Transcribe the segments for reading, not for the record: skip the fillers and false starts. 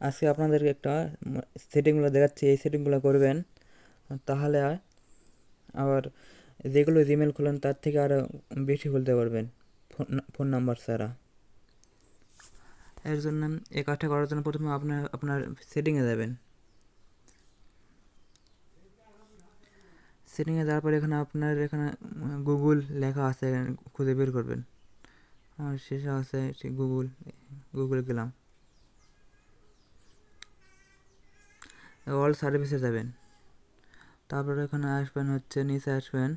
আজকে আপনাদেরকে একটা সেটিংগুলো দেখাচ্ছি, এই সেটিংগুলো করবেন, তাহলে আবার যেগুলো জিমেল খুলেন তার থেকে আরও বেশি খুলতে পারবেন ফোন নাম্বার ছাড়া। এর জন্য এই কাজটা করার জন্য প্রথমে আপনার সেটিংয়ে যাবেন। সেটিংয়ে যাওয়ার পরে এখানে গুগল লেখা আছে, খুঁজে বের করবেন। আমার শেষে আছে গুগলে গেলাম, অল সার্ভিসে যাবেন। তারপরে এখানে আসবেন হচ্ছে নিচে আসবেন,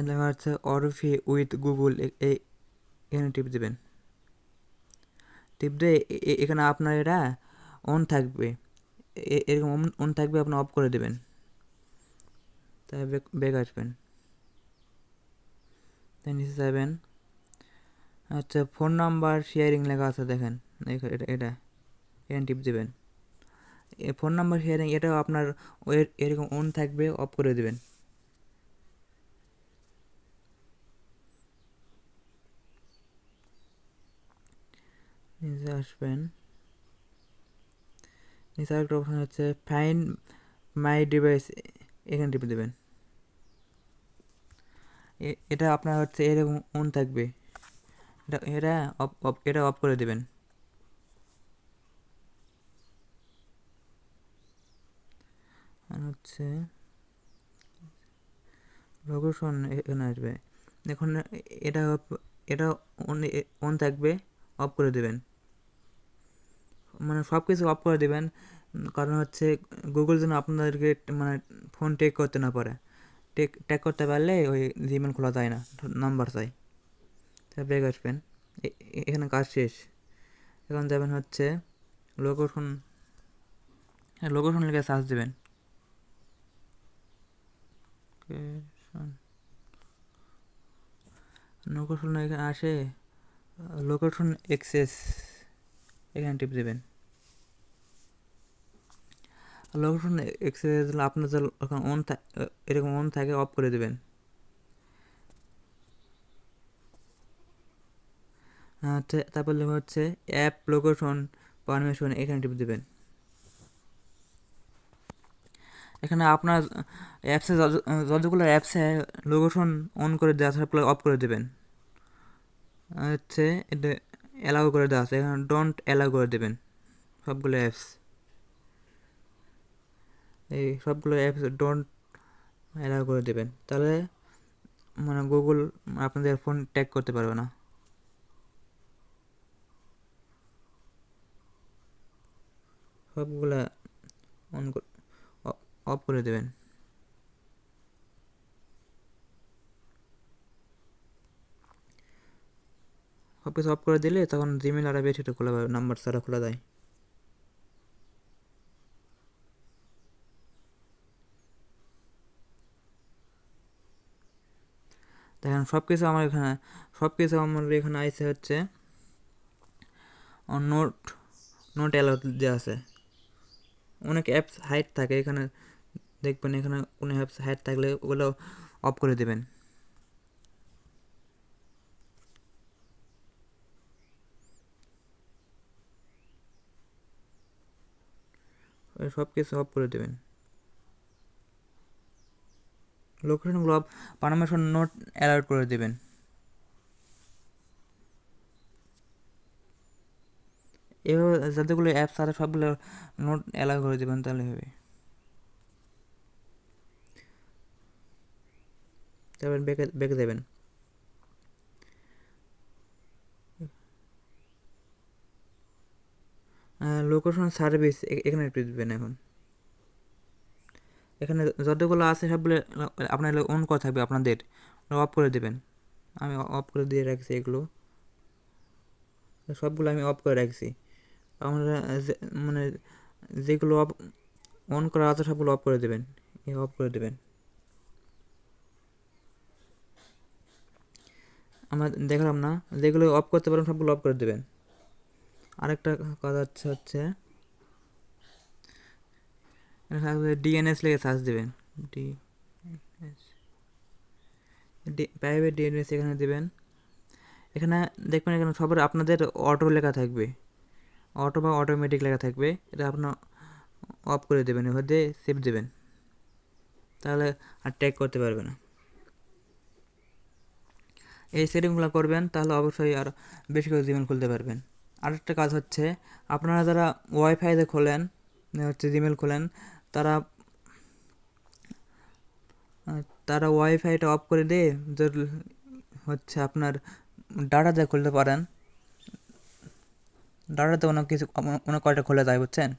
লেখা হচ্ছে অরফি উইথ গুগল, এখানে টিপ দেবেন। টিপ দিয়ে এখানে আপনার এটা অন থাকবে, এরকম অন থাকবে, আপনি অফ করে দেবেন। তাই ব্যাক আসবেন, তাই নিচে যাবেন। আচ্ছা, ফোন নাম্বার শেয়ারিং লেখা আছে দেখেন, এটা এখানে টিপ দেবেন। ফোন নাম্বার শেয়ারিং এটাও আপনার এরকম অন থাকবে, অফ করে দেবেন। নিচে আসবেন, নিচে আরেকটা অপশন হচ্ছে ফাইন্ড মাই ডিভাইস, এখানে টিপে দেবেন। এটা আপনার হচ্ছে এরকম অন থাকবে, এটা অফ করে দেবেন। আর হচ্ছে লোকেশন এখানে আসবে, দেখুন এটা এটা অন থাকবে, অফ করে দেবেন। মানে সব কিছু অফ করে দেবেন, কারণ হচ্ছে গুগল যেন আপনাদেরকে মানে ফোন টেক করতে না পারে। ট্যাগ করতে পারলে ওই জিমেল খোলা যায় না, নাম্বার চাই। তাই ব্যাক আসবেন, এখানে কাজ শেষ। এখন যাবেন হচ্ছে লোকেশন, লোকেশন লিখে সার্চ দেবেন। লোকেশন এখানে আসে, লোকেশন এক্সেস, এখানে টিপ দেবেন। লোকেশন এক্সেস আপনার যখন এরকম অন থাকে, অফ করে দেবেন। তারপর লেখা হচ্ছে অ্যাপ লোকেশন পারমিশন, এখানে টিপ দেবেন। এখানে আপনার অ্যাপসে যতগুলো অ্যাপসে লোকেশন অন করে দেওয়া সবগুলো অফ করে দেবেন। হচ্ছে এটা অ্যালাউ করে দেওয়া আছে, এখানে ডোন্ট অ্যালাউ করে দেবেন সবগুলো অ্যাপস। এই সবগুলো অ্যাপস ডোন্ট অ্যালাউ করে দেবেন, তাহলে মানে গুগল আপনাদের ফোন ট্যাগ করতে পারবে না। সবগুলা অন অফ করে দেবেন। সব কিছু অফ করে দিলে তখন জিমেল আর বেশি খোলা পাবে, নাম্বার ছাড়া খোলা যায়। দেখেন সব কিছু আমার এখানে আইসে হচ্ছে নোট নোট অ্যালাউ দেওয়া আছে। অনেক অ্যাপস হাইড থাকে, এখানে দেখবেন এখানে কোনো অ্যাপস হাইড থাকলে ওগুলো অফ করে দেবেন। সব কিছু অফ করে দেবেন। লোকেশনগুলো পারমিশন নোট অ্যালাউড করে দেবেন। এভাবে যতগুলো অ্যাপস আছে সবগুলো নোট অ্যালাউ করে দেবেন, তাহলে হবে। তারপর বেঁকে দেবেন। লোকেশন সার্ভিস, এখানে একটু দেবেন। এখন এখানে যতগুলো আছে সবগুলো আপনার অন করা থাকবে, আপনাদের অফ করে দেবেন। আমি অফ করে দিয়ে রাখছি, এগুলো সবগুলো আমি অফ করে রাখছি। আপনারা মানে যেগুলো অন করা আছে সবগুলো অফ করে দেবেন, অফ করে দেবেন। আমরা দেখালাম না, যেগুলো অফ করতে পারেন সবগুলো অফ করে দেবেন। আরেকটা কথা হচ্ছে ডিএনএস লিখে সার্চ দেবেন। প্রাইভেট ডিএনএস এখানে দেবেন। এখানে দেখবেন এখানে সবার আপনাদের অটো লেখা থাকবে, অটো বা অটোমেটিক লেখা থাকবে, এটা আপনার অফ করে দেবেন, এবার দিয়ে সেভ দেবেন, তাহলে আর ট্যাগ করতে পারবে না। এই সেটিংগুলো করবেন তাহলে অবশ্যই আর বেশি করে জিমেল খুলতে পারবেন। আরেকটা কাজ হচ্ছে, আপনারা যারা ওয়াইফাইতে খোলেন, হচ্ছে জিমেল খোলেন, তারা তারা ওয়াইফাইটা অফ করে দিয়ে যদি হচ্ছে আপনার ডাটাতে খুলতে পারেন, ডাটাতে অনেক কিছু অনেক কয়টা খোলা যায়, বুঝছেন।